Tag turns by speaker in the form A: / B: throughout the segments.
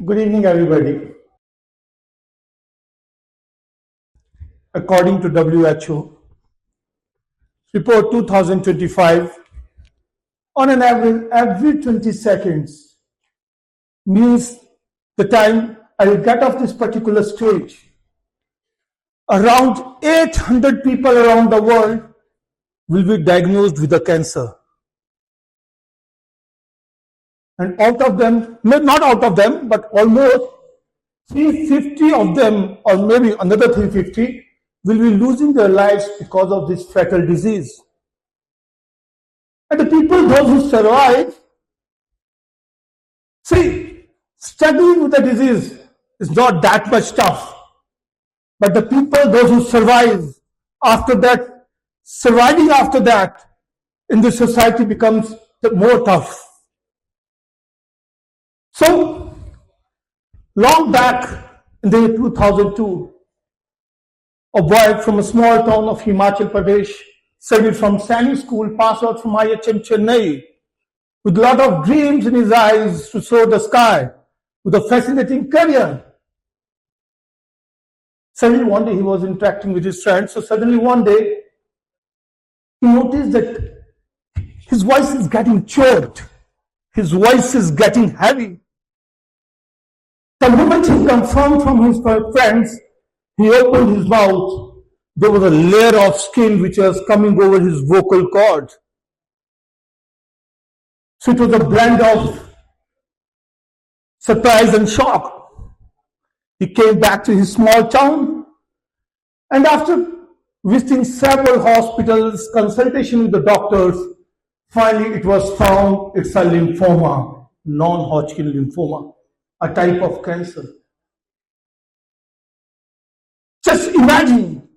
A: Good evening, everybody. According to WHO, report 2025, on an average, every 20 seconds means the time I will get off this particular stage. Around 800 people around the world will be diagnosed with a cancer. And out of them, not out of them, but almost 350 of them, or maybe another 350, will be losing their lives because of this fatal disease. And the people, those who survive, see, struggling with the disease is not that much tough. But the people, those who survive after that, surviving after that in the society becomes more tough. So, long back in the year 2002, a boy from a small town of Himachal Pradesh, studied from Sani School, passed out from IHM Chennai, with a lot of dreams in his eyes to soar the sky, with a fascinating career. Suddenly one day he was interacting with his friends, so suddenly one day he noticed that his voice is getting choked, his voice is getting heavy. The moment he confirmed from his friends, he opened his mouth. There was a layer of skin which was coming over his vocal cord. So it was a blend of surprise and shock. He came back to his small town, and after visiting several hospitals, consultation with the doctors, finally it was found it's a lymphoma, non-Hodgkin lymphoma, a type of cancer. Just imagine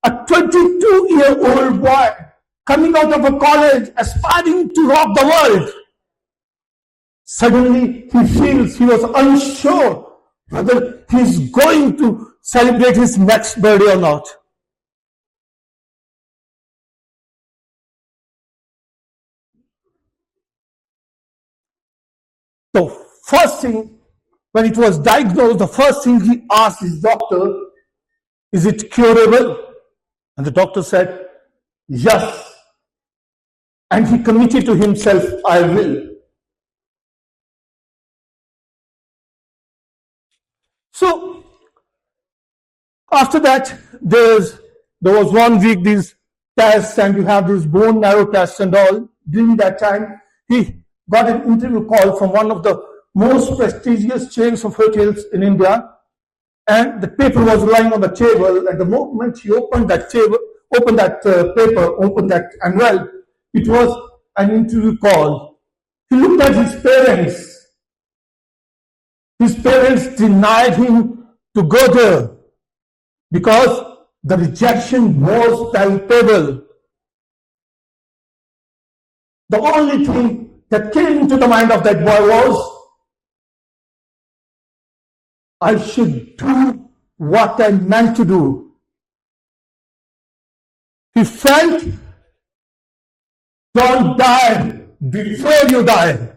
A: a 22-year-old boy coming out of a college, aspiring to rock the world. Suddenly he was unsure whether he's going to celebrate his next birthday or not. So first thing, when it was diagnosed, the first thing he asked his doctor, is it curable? And the doctor said, yes. And he committed to himself, I will. So, after that, there was 1 week these tests, and you have these bone marrow tests and all. During that time, he got an interview call from one of the most prestigious chains of hotels in India. And the paper was lying on the table, and the moment he opened that paper, opened that envelope, it was an interview call. He looked at his parents. His parents denied him to go there because the rejection was palpable. The only thing that came into the mind of that boy was, I should do what I meant to do. He felt, don't die before you die.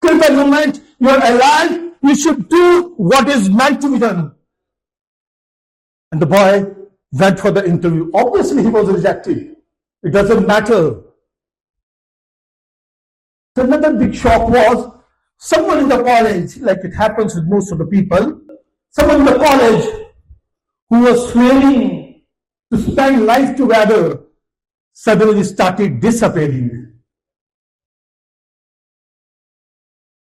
A: Till the moment you're alive, you should do what is meant to be done. And the boy went for the interview. Obviously, he was rejected. It doesn't matter. So another big shock was, someone in the college, like it happens with most of the people, someone in the college who was swearing to spend life together suddenly started disappearing.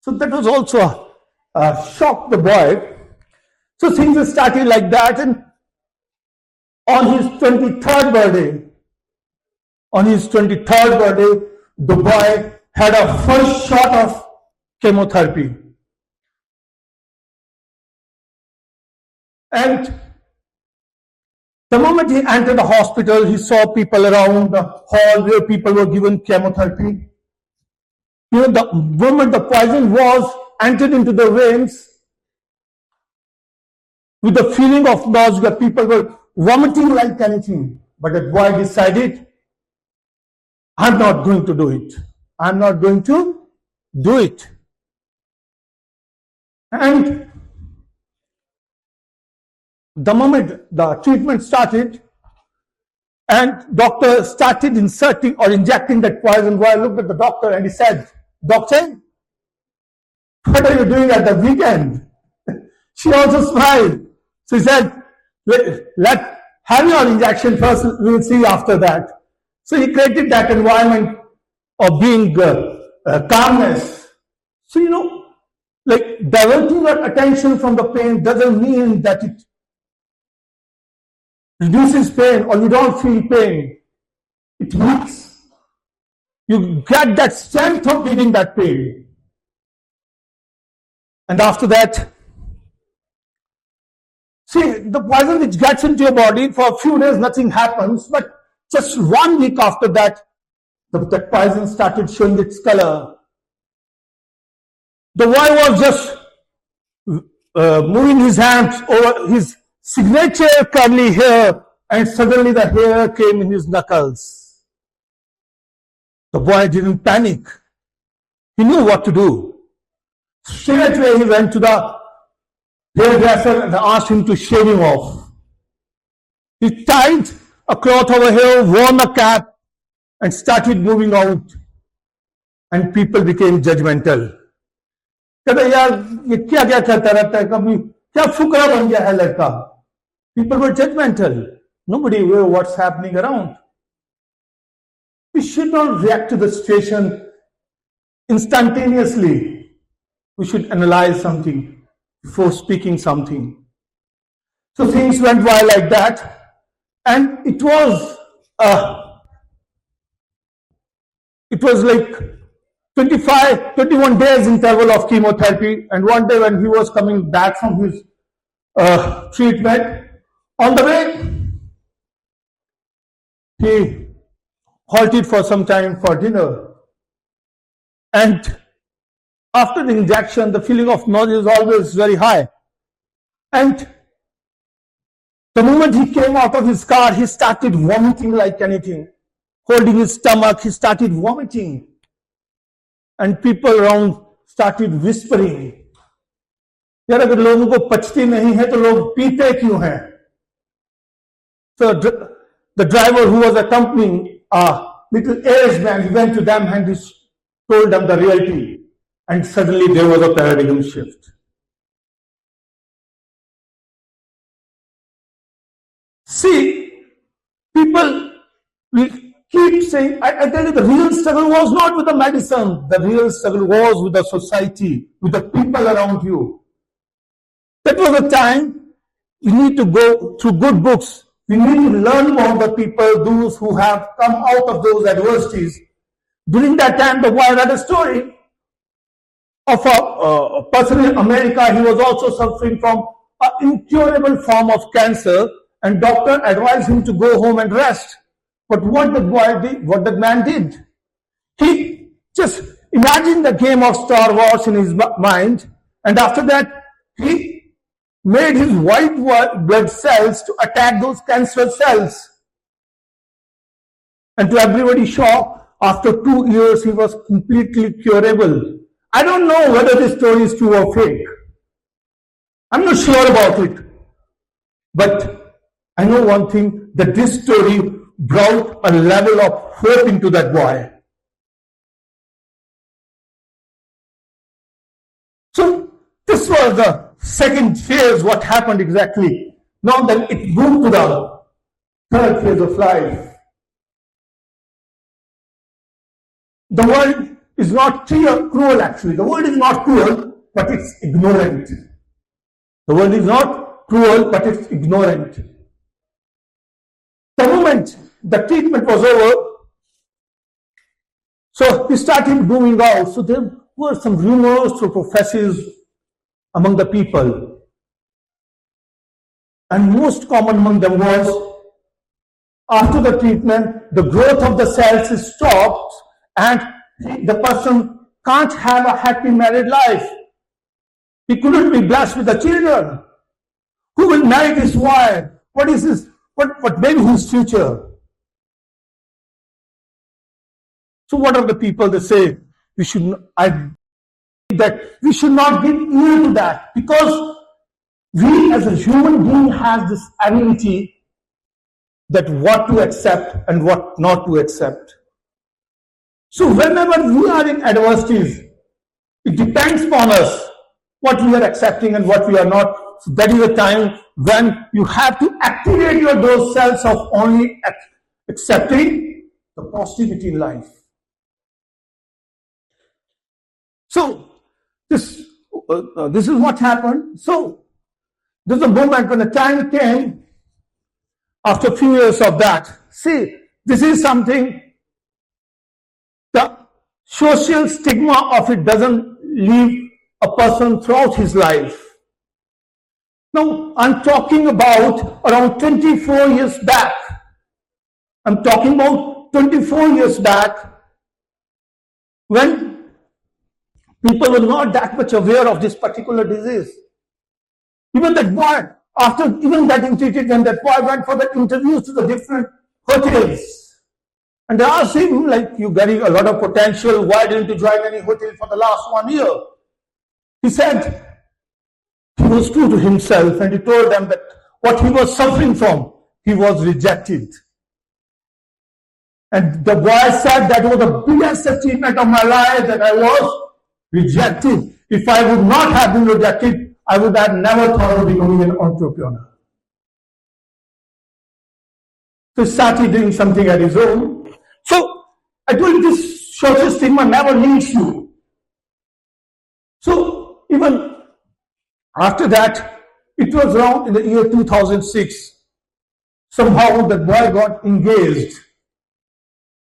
A: So that was also a shock to the boy. So things started like that, and on his 23rd birthday, the boy had a first shot of chemotherapy. And the moment he entered the hospital, he saw people around the hall where people were given chemotherapy. The moment the poison was entered into the veins, with the feeling of nausea, people were vomiting like anything. But that boy decided, I'm not going to do it. I'm not going to do it. And the moment the treatment started, and doctor started inserting or injecting that poison, boy looked at the doctor and he said, "Doctor, what are you doing at the weekend?" She also smiled. So he said, let have your injection first, we will see after that. So he created that environment of being calmness. So, like diverting your attention from the pain doesn't mean that it reduces pain or you don't feel pain. It means you get that strength of beating that pain. And after that, see, the poison which gets into your body, for a few days nothing happens, but just 1 week after that, the poison started showing its color. The boy was just moving his hands over his signature curly hair, and suddenly the hair came in his knuckles. The boy didn't panic. He knew what to do. Straight away he went to the hairdresser and asked him to shave him off. He tied a cloth over here, worn a cap, and started moving out. And people became judgmental. कहते यार ये क्या क्या करता रहता है, कभी क्या फुकरा बन गया है लड़का. People were judgmental. Nobody knew what's happening around. We should not react to the situation instantaneously. We should analyze something before speaking something. So things went by like that, and it was like 21 days interval of chemotherapy. And one day when he was coming back from his treatment, on the way he halted for some time for dinner. And after the injection, the feeling of nausea is always very high. And the moment he came out of his car, he started vomiting like anything. Holding his stomach, he started vomiting. And people around started whispering, यार अगर लोगों को पचती नहीं है तो लोग पीते क्यों हैं? So the driver who was accompanying a little aged man, he went to them and he told them the reality. And suddenly there was a paradigm shift. See, people will keep saying, I tell you, the real struggle was not with the medicine. The real struggle was with the society, with the people around you. That was the time you need to go through good books. We need to learn about the people, those who have come out of those adversities. During that time, the boy read a story of a person in America. He was also suffering from an incurable form of cancer, and doctor advised him to go home and rest. But what the boy did, what the man did, he just imagined the game of Star Wars in his mind, and after that, he made his white blood cells to attack those cancerous cells. And to everybody's shock, after 2 years, he was completely curable. I don't know whether this story is true or fake. I'm not sure about it. But I know one thing, that this story brought a level of hope into that boy. So this was the second phase, what happened exactly. Now then it moved to the third phase of life. The world is not cruel actually. The world is not cruel, but it's ignorant. The world is not cruel, but it's ignorant. The moment the treatment was over, so he started moving out. So there were some rumors or prophecies among the people. And most common among them was, after the treatment, the growth of the cells is stopped and the person can't have a happy married life. He couldn't be blessed with the children. Who will marry this wife? What is this? What may be his future? So what are the people that say we should? that we should not give ear to that, because we as a human being has this ability that what to accept and what not to accept. So whenever we are in adversities, it depends upon us what we are accepting and what we are not. So that is a time when you have to activate those cells of only accepting the positivity in life. So this is what happened. So there's a moment when the time came after a few years of that. See, this is something, the social stigma of it doesn't leave a person throughout his life. Now, I'm talking about around 24 years back. I'm talking about 24 years back, when people were not that much aware of this particular disease. Even that boy, after even getting treated, when that boy went for the interviews to the different hotels, and they asked him, like, you got a lot of potential, why didn't you join any hotel for the last 1 year? He said he was true to himself, and he told them that what he was suffering from, he was rejected. And the boy said that was the biggest achievement of my life, that I was rejected. If I would not have been rejected, I would have never thought of becoming an entrepreneur. So he started doing something at his own. So I told you, this social stigma never leaves you. So even after that, it was around in the year 2006, somehow that boy got engaged.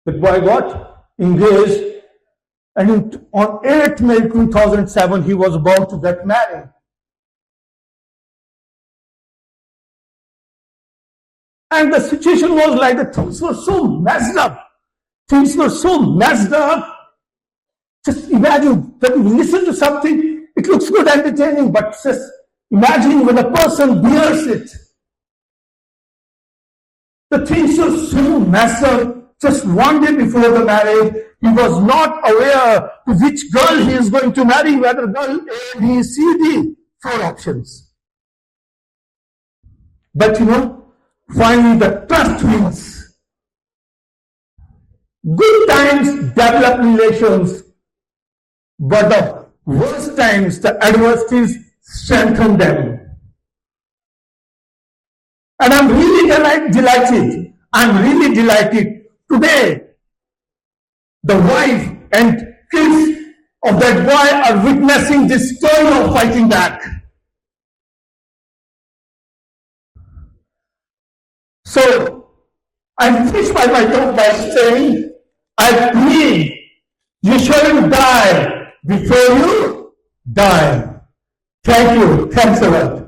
A: That boy got engaged, and on 8th May 2007, he was about to get married. And the situation was like, the things were so messed up. Things were so messed up. Just imagine that you listen to something, it looks good, entertaining, but just imagine when a person bears it. The things were so messed up. Just 1 day before the marriage, he was not aware to which girl he is going to marry, whether girl A, B, C, D, 4 options. But finally the trust wins. Good times develop relations, but the worst times, the adversities strengthen them. And I'm really delighted. I'm really delighted. Today, the wife and kids of that boy are witnessing this story of fighting back. So, I finish my talk by saying, I believe you shouldn't die before you die. Thank you. Thanks a lot.